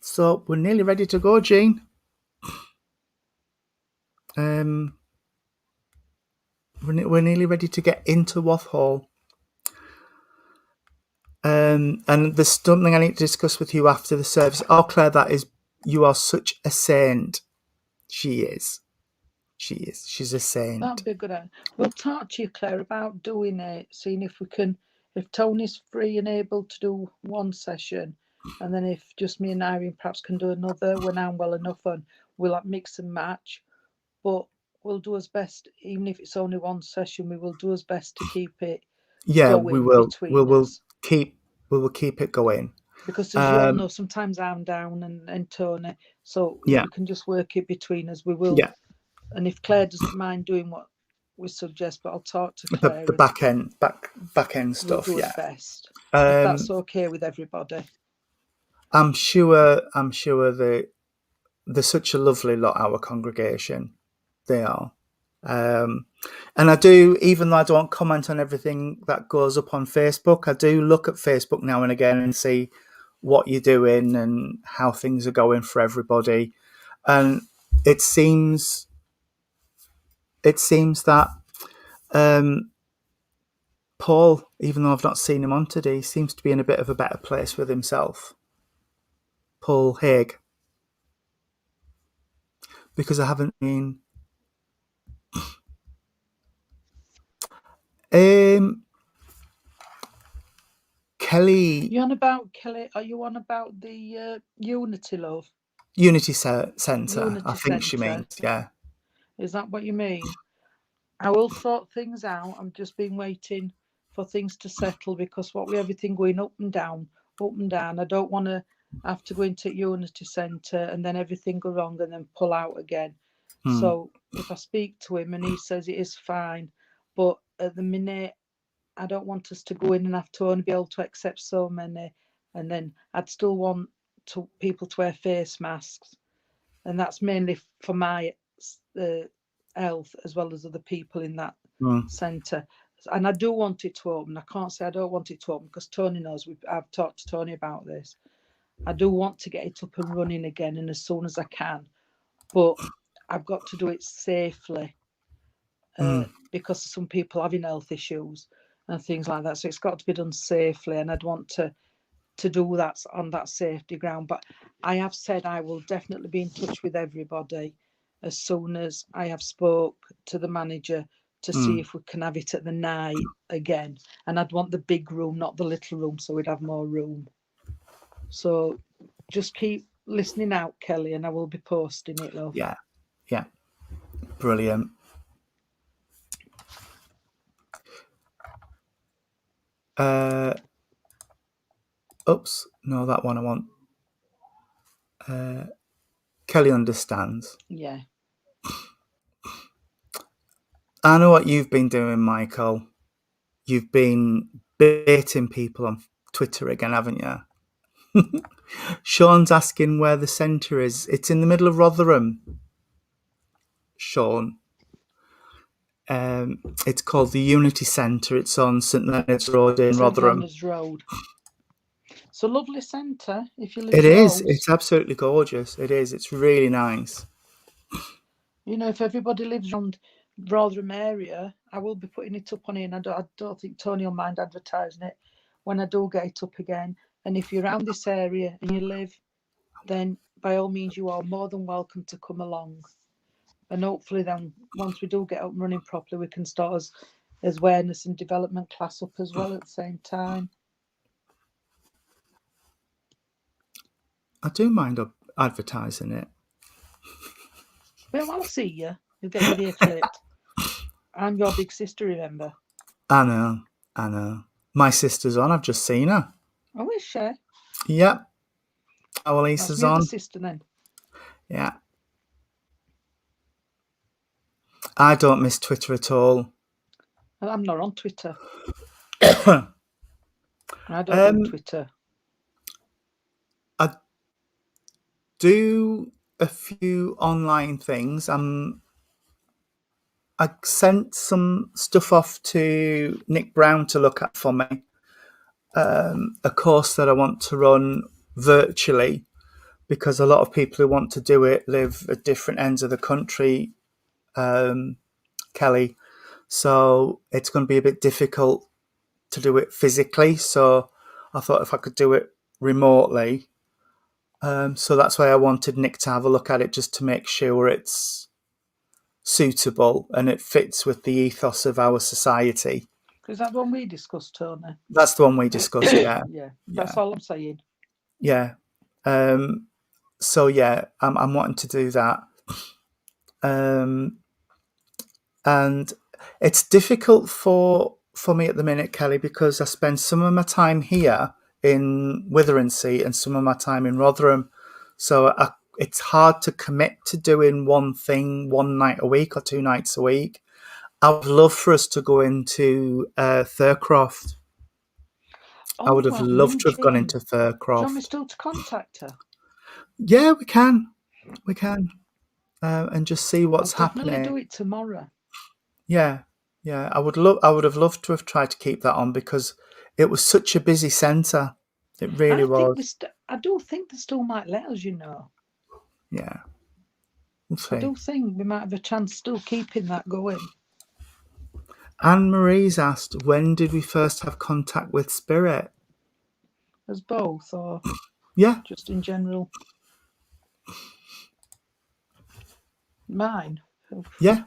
so we're nearly ready to go, Jean. We're nearly ready to get into Wath Hall. And there's something I need to discuss with you after the service. Oh, Claire, you are such a saint. She is. She's a saint. That'd be a good idea. We'll talk to you, Claire, about doing it, seeing if we can, if Tony's free and able to do one session, and then if just me and Irene perhaps can do another when I'm well enough, and we'll mix and match. But we'll do us best, even if it's only one session, we will do us best to keep it going. We will. We will keep it going. Because as you all know, sometimes I'm down and Tony, so if we can just work it between us, we will. Yeah. And if Claire doesn't mind doing what we suggest, but I'll talk to Claire. The back end stuff. We'll do our best. If that's okay with everybody. I'm sure they're such a lovely lot, our congregation. They are. And I do, even though I don't comment on everything that goes up on Facebook, I do look at Facebook now and again and see what you're doing and how things are going for everybody. And it seems that Paul, even though I've not seen him on today, seems to be in a bit of a better place with himself. Paul Haig. Because I haven't been... Kelly You on about Kelly? Are you on about the Unity, love? Unity Centre, I Unity think she Centre? means. Yeah. Is that what you mean? I will sort things out. I'm just been waiting for things to settle because what with everything going up and down, up and down, I don't want to have to go into Unity Centre and then everything go wrong and then pull out again. Mm, So if I speak to him and he says it is fine, but at the minute I don't want us to go in and have to only be able to accept so many, and then I'd still want people to wear face masks, and that's mainly for my uh, health as well as other people in that mm, centre. And I do want it to open. I can't say I don't want it to open because Tony knows. I've talked to Tony about this. I do want to get it up and running again, and as soon as I can. But I've got to do it safely mm, because some people having health issues and things like that. So it's got to be done safely, and I'd want to do that on that safety ground. But I have said I will definitely be in touch with everybody as soon as I have spoke to the manager to see mm. if we can have it at the night again. And I'd want the big room, not the little room, so we'd have more room. So just keep listening out, Kelly, and I will be posting it, love. Yeah. Yeah. Brilliant. Uh, oops. No, that one I want. Kelly understands. Yeah. I know what you've been doing, Michael. You've been baiting people on Twitter again, haven't you? Sean's asking where the centre is. It's in the middle of Rotherham, Sean. It's called the Unity Centre. It's on St Leonard's Road in St Rotherham. Leonard's Road. It's a lovely centre if you live It is. close. It's absolutely gorgeous. It is. It's really nice. You know, if everybody lives around Rotherham area, I will be putting it up on here, and I don't think Tony will mind advertising it when I do get it up again. And if you're around this area and you live, then by all means you are more than welcome to come along. And hopefully then once we do get up and running properly, we can start as awareness and development class up as well at the same time. I do mind advertising it. Well, I'll see you. You'll get your ear clipped. I'm your big sister, remember? I know. I know. My sister's on. I've just seen her. Oh, is she? Yep. Our That's Lisa's my other on. sister then. Yeah. I don't miss Twitter at all. I'm not on Twitter. I don't do Twitter. I do a few online things. I sent some stuff off to Nick Brown to look at for me. A course that I want to run virtually because a lot of people who want to do it live at different ends of the country, Kelly. So it's going to be a bit difficult to do it physically. So I thought if I could do it remotely. So that's why I wanted Nick to have a look at it just to make sure it's suitable and it fits with the ethos of our society. Is that the one we discussed, Tony? That's the one we discussed, yeah. Yeah, that's Yeah. all I'm saying. Yeah. So yeah, I'm wanting to do that. And it's difficult for me at the minute, Kelly, because I spend some of my time here in Witherington and some of my time in Rotherham. So it's hard to commit to doing one thing one night a week or two nights a week. I would love for us to go into Thurcroft. I would Oh, have I've loved to have gone mentioned. into Do you want me Thurcroft. still to contact her? Yeah, we can. We can. And just see I'll what's definitely happening. do it tomorrow. Yeah, yeah. I would have loved to have tried to keep that on because it was such a busy centre. It really I think was. I do think they still might let us, you know. Yeah, we'll I see. do think we might have a chance still keeping that going. Anne Marie's asked, when did we first have contact with Spirit? As both or Yeah, just in general. Mine. yeah,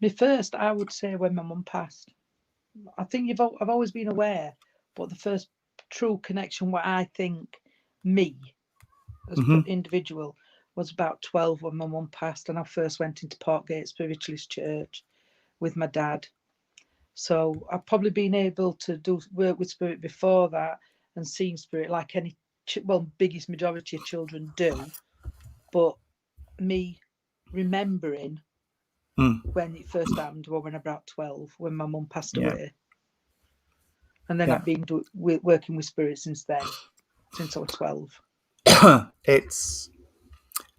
Me first, I would say when my mum passed. I think I've always been aware, but the first true connection, what I think me as Hmm. individual, was about 12 when my mum passed, and I first went into Portgate Spiritualist Church with my dad. So I've probably been able to do work with spirit before that and seen spirit like any, well, biggest majority of children do. But me remembering Mm. when it first happened, well, when I was about 12, when my mum passed Yeah, away. And then yeah. I've been working with spirit since then, since I was 12. It's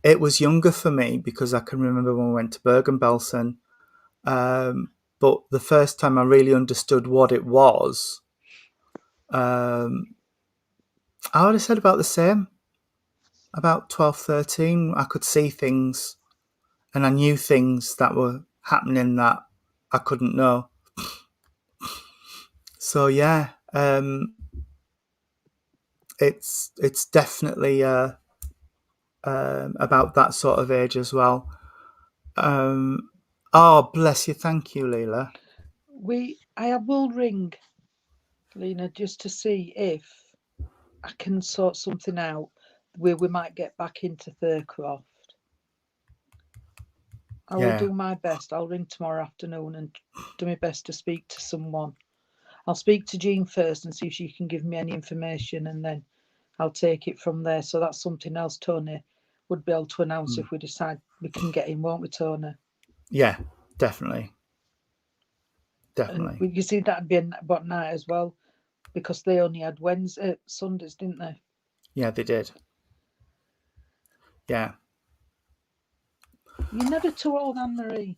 it was younger for me because I can remember when we went to Bergen-Belsen. But the first time I really understood what it was, um, I would have said about the same, about 12, 13. I could see things and I knew things that were happening that I couldn't know. So yeah, it's definitely about that sort of age as well. Um, oh, bless you. Thank you, Leela. I will ring Lena just to see if I can sort something out where we might get back into Thurcroft. I will Yeah. do my best. I'll ring tomorrow afternoon and do my best to speak to someone. I'll speak to Jean first and see if she can give me any information, and then I'll take it from there. So that's something else Tony would be able to announce Mm. if we decide we can get in, won't we, Tony? Yeah, definitely. And Definitely. you see that'd be about night as well, because they only had Wednesday, Sundays, didn't they? Yeah, they did. Yeah. You're never too old, Anne Marie.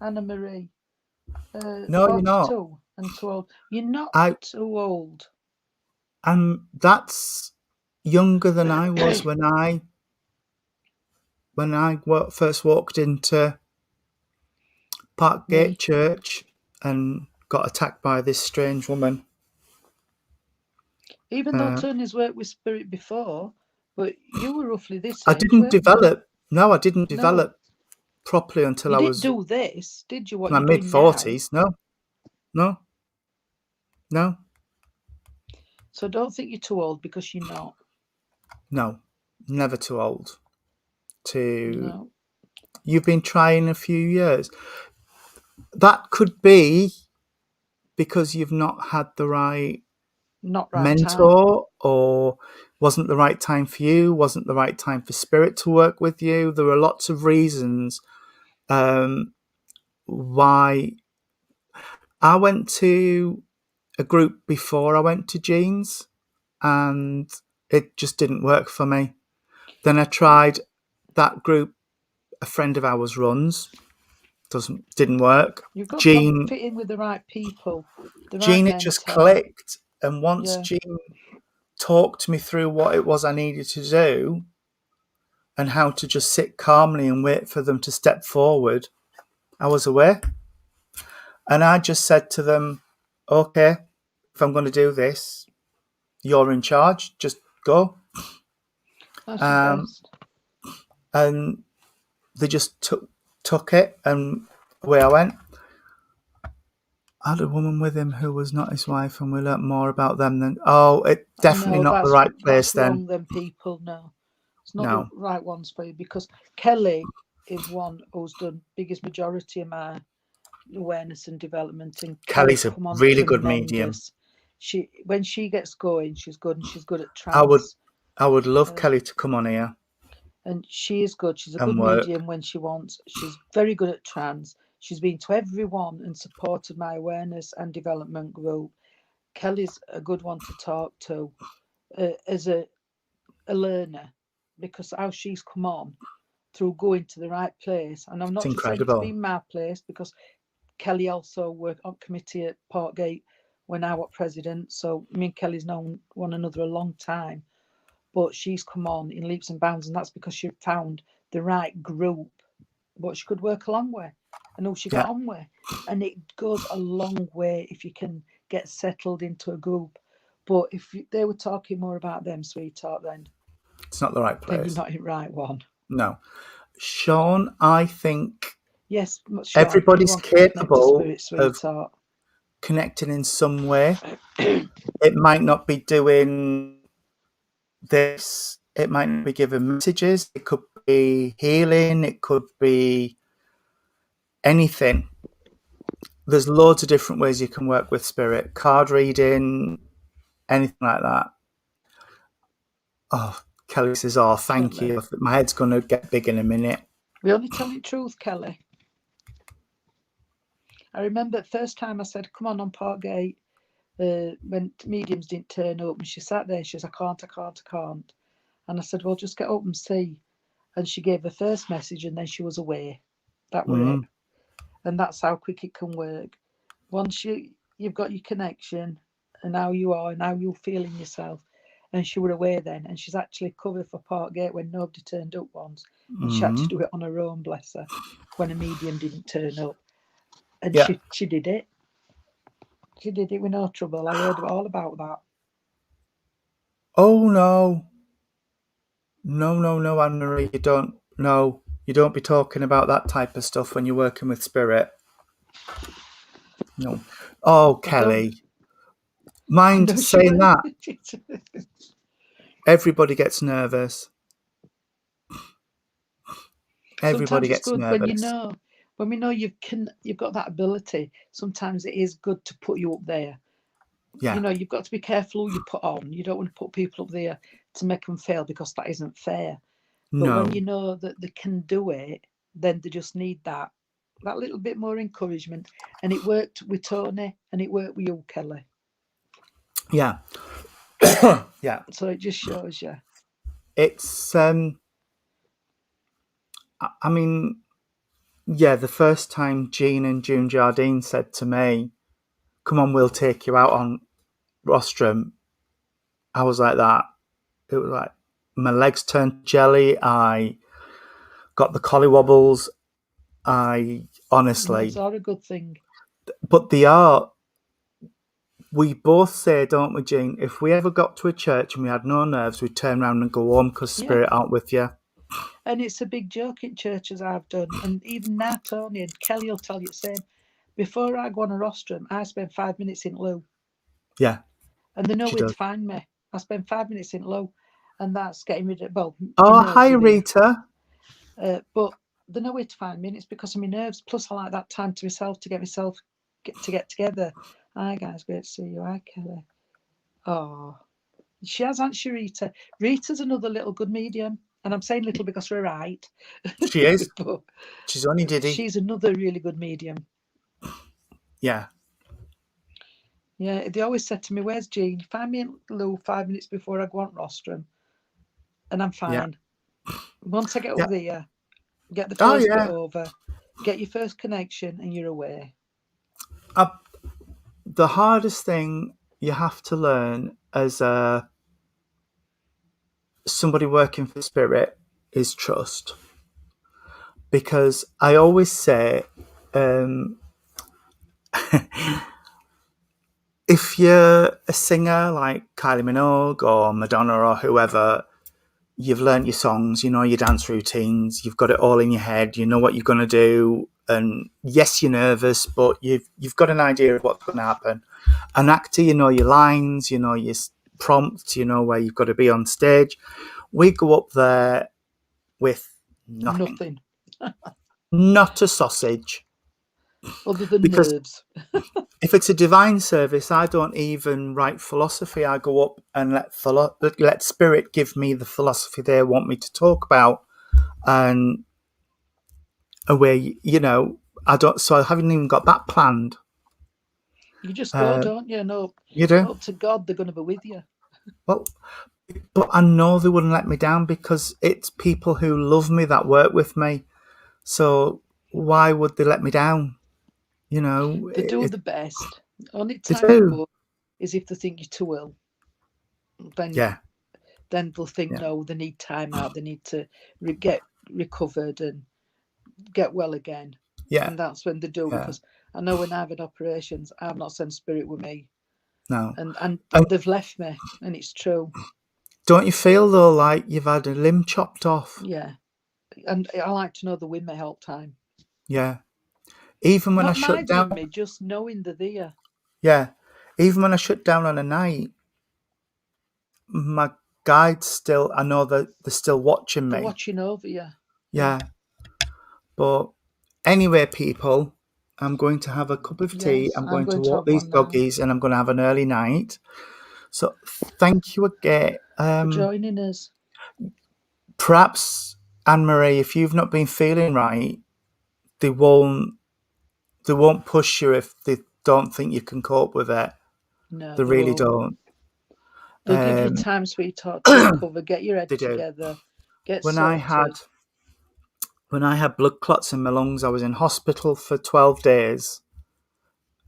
Anna Marie. No, you're not. 42 and too old. You're not I too old. and that's younger than I was when I first walked into Parkgate Me. Church and got attacked by this strange woman. Even though Uh, Tony's worked with Spirit before, but you were roughly this I age, didn't weren't you? develop. No, I didn't No. develop properly until You I didn't was do this, did you, what my you're mid doing now? forties. No, no, no, So don't think you're too old, because you're not. no. Never too old. To No. You've been trying a few years. That could be because you've not had the right Not right time. mentor, or wasn't the right time for you, wasn't the right time for spirit to work with you. There are lots of reasons um, why. I went to a group before I went to Jeans, and it just didn't work for me. Then I tried that group a friend of ours runs. Didn't work. You've got to Jean fit in with the right people, the right Jean, it just mentor. clicked, and once Yeah. Jean talked me through what it was I needed to do and how to just sit calmly and wait for them to step forward, I was away. And I just said to them, okay, if I'm going to do this, you're in charge, just go. That's your Um, best. and they just took it, and away I went. I had a woman with him who was not his wife, and we learnt more about them than. Oh, it definitely No, not the right place that's then. wrong. Then people, no, it's not the No, right ones for you, because Kelly is one who's done biggest majority of my awareness and development, and Kelly's Kelly's a come on really good medium. tremendous. She, when she gets going, she's good, and she's good at I would, trance. I would love Uh, Kelly to come on here and she is good. She's a good and work. medium when she wants. She's very good at trance. She's been to everyone and supported my awareness and development group. Kelly's a good one to talk to as a learner, because how she's come on through going to the right place. And I'm It's not just saying it's incredible. been my place, because Kelly also worked on committee at Portgate when I was president. So me and Kelly's known one another a long time. But she's come on in leaps and bounds, and that's because she found the right group, what she could work along with and who she got Yeah, on with. And it goes a long way if you can get settled into a group. But if they were talking more about them, sweetheart, it's not the right then you're place. not in the right one. No. Sean, I think Yes, Sean, everybody's anyone can connect to capable spirit, of sweetheart. connecting in some way. It might not be doing this. It might not be giving messages. It could be healing. It could be anything. There's loads of different ways you can work with spirit. Card reading, anything like that. Oh, Kelly says, "Oh, thank Definitely. you. My head's going to get big in a minute." We only telling the truth, Kelly. I remember the first time I said, "Come on Parkgate," when mediums didn't turn up, and she sat there. She says, "I can't, I can't, I can't." And I said, "Well, just get up and see." And she gave the first message, and then she was away. That were it. Mm, And that's how quick it can work. Once you've got your connection, and how you are, and how you're feeling yourself. And she were away then, and she's actually covered for Parkgate when nobody turned up once, and she had to mm. do it on her own, bless her, when a medium didn't turn up, and Yeah. she did it. She did it with no trouble. I heard all about that. Oh no, no, Anne Marie, you don't. No, you don't be talking about that type of stuff when you're working with spirit. No. Oh, I don't. Kelly, I mind know she saying won't. that? Everybody gets nervous. Everybody Sometimes it's gets good when nervous. when we know you've got that ability. Sometimes it is good to put you up there. Yeah. You've got to be careful who you put on. You don't want to put people up there to make them fail, because that isn't fair. But when No. you know that they can do it, then they just need that little bit more encouragement. And it worked with Tony, and it worked with you, Kelly. Yeah. Yeah. So it just shows you. It's I mean, yeah, the first time Jean and June Jardine said to me, "Come on, we'll take you out on rostrum," I was like that. It was like my legs turned jelly. I got the collywobbles. I Nerves honestly, are a good thing. but they are. We both say, don't we, Jean? If we ever got to a church and we had no nerves, we'd turn around and go home because Yeah. spirit aren't with you. And it's a big joke in churches I've done. And even now, Tony and Kelly will tell you the same. Before I go on a rostrum, I spend 5 minutes in loo. Yeah, And they know she where to does. find me. I spend 5 minutes in loo. And that's getting rid of, well, my Oh, nerves hi, are there. Rita. But they know where to find me, and it's because of my nerves. Plus, I like that time to myself to get myself get together. Hi, guys. Great to see you. Hi, Kelly. Oh, she has, hasn't she, Rita? Rita's another little good medium. And I'm saying little because we're right. She is. But She's only Diddy. she's another really good medium. Yeah, Yeah, they always said to me, "Where's Jean? Find me in loo 5 minutes before I go on rostrum, and I'm yeah, fine. Once I get yeah. up there, get the Oh, first bit yeah. over, get your first connection, and you're away." I, the hardest thing you have to learn as somebody working for spirit is trust. Because I always say, um, if you're a singer like Kylie Minogue or Madonna or whoever, you've learnt your songs, you know your dance routines, you've got it all in your head, you know what you're going to do, and yes, you're nervous, but you've got an idea of what's going to happen. An actor, you know your lines, you know your prompts, you know where you've got to be on stage. We go up there with nothing, Nothing not a sausage, other than because nerves. if it's a divine service, I don't even write philosophy. I go up and let spirit give me the philosophy they want me to talk about, and away. I don't. So I haven't even got that planned. You just go, Uh, don't you? No, you do up to God, they're going to be with you. well, but I know they wouldn't let me down because it's people who love me that work with me. So why would they let me down? They do the best. Only They time it do. will is if they think you're too ill. Then Yeah, then they'll think, yeah, no, they need time out. They need to get recovered and get well again. yeah, And that's when they do, yeah. because I know when I've had operations, I've not sent spirit with me. No, And and they've left me, and it's true. don't you feel though like you've had a limb chopped off? Yeah. And I like to know the win my help time. Yeah. Even when I Not shut neither of down. me, just knowing they're there. Yeah. Even when I shut down on a night, my guides still, I know that they're still watching They're me. watching over you. Yeah. But anyway, people, I'm going to have a cup of tea. Yes, I'm I'm going to going to walk have these one now. doggies and I'm going to have an early night. So thank you again. For joining us. Perhaps, Anne Marie, if you've not been feeling right, they won't push you if they don't think you can cope with it. No, They they really won't. don't. They'll give you Um, time, sweetheart, to recover. Get your head they do. together. Get When I had sorted. blood clots in my lungs, I was in hospital for 12 days,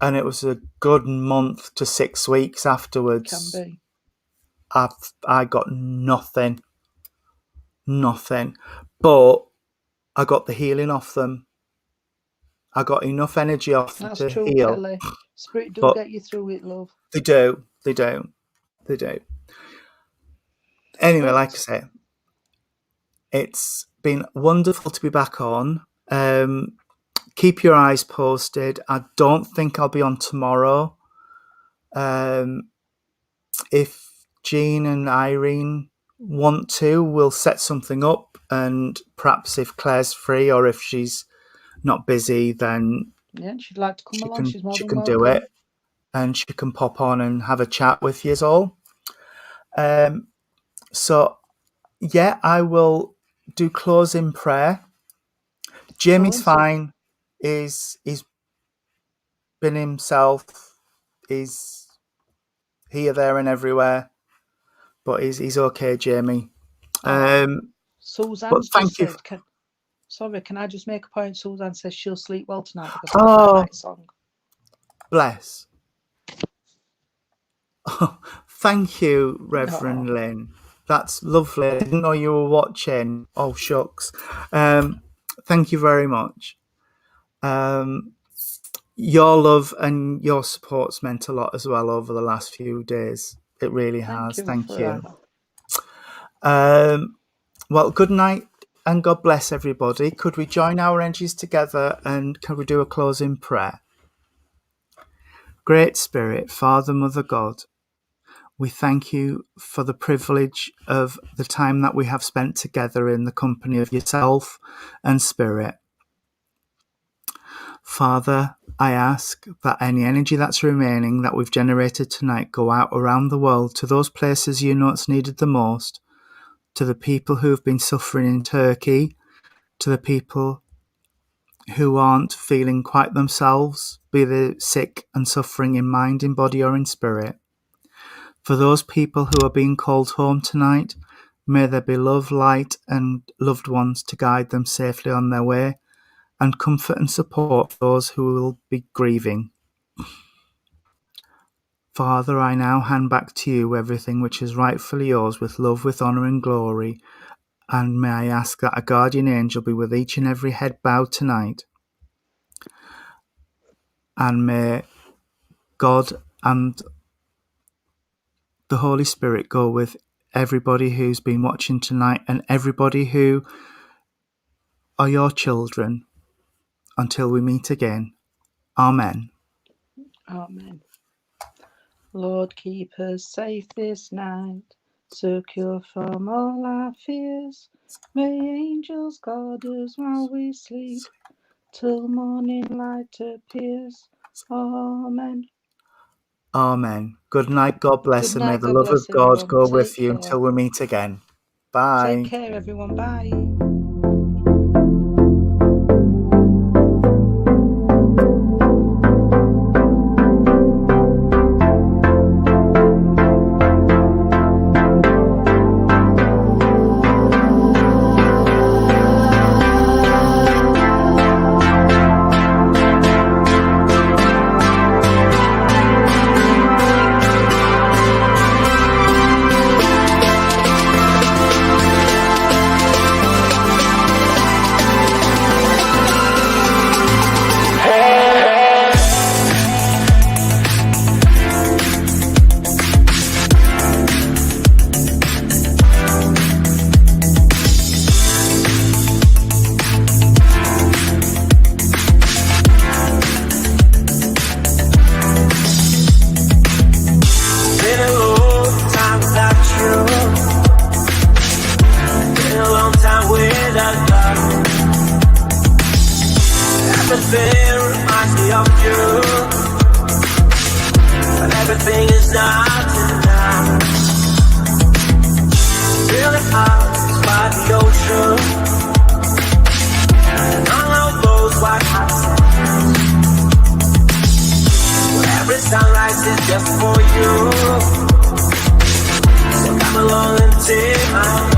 and it was a good month to 6 weeks Can afterwards. be. I got nothing, but I got the healing off them. I got enough energy off them That's to true, heal, Kelly. Spirit do but get you through it, love. they do. Anyway, like I But say, it's been wonderful to be back on. Keep your eyes posted. I don't think I'll be on tomorrow. If Jean and Irene want to, we'll set something up, and perhaps if Claire's free or if she's not busy, then yeah, she'd like to come along. She's more she than can do welcome. it, and she can pop on and have a chat with you all. So yeah, I will do closing prayer. Jamie's Go on, fine. He's been himself. He's here, there, and everywhere. But he's okay, Jamie. But Suzanne's just thank you. said, can I just make a point? Suzanne says she'll sleep well tonight because of the Oh, night song. bless. Thank you, Reverend Lynn. That's lovely. I didn't know you were watching. Oh, shucks. Thank you very much. Your love and your support's meant a lot as well over the last few days. It really has. Thank you. Well, good night and God bless everybody. Could we join our energies together and can we do a closing prayer? Great Spirit, Father, Mother, God, we thank you for the privilege of the time that we have spent together in the company of yourself and Spirit. Father, I ask that any energy that's remaining that we've generated tonight go out around the world to those places you know it's needed the most, to the people who have been suffering in Turkey, to the people who aren't feeling quite themselves, be they sick and suffering in mind, in body or in spirit. For those people who are being called home tonight, may there be love, light and loved ones to guide them safely on their way, and comfort and support those who will be grieving. Father, I now hand back to you everything which is rightfully yours with love, with honour and glory, and may I ask that a guardian angel be with each and every head bowed tonight, and may God and the Holy Spirit go with everybody who's been watching tonight and everybody who are your children until we meet again. Amen. Amen. Lord, keep us safe this night, secure from all our fears. May angels guard us while we sleep, till morning light appears. Amen. Amen. Good night, God bless, Good and may night, the God love of bless God everyone. go Take with you care. until we meet again. Take Bye. care, everyone. Bye. not tonight. Really out by the ocean, and all those white hot sands, where every sunrise is just for you. So come along and take my hand.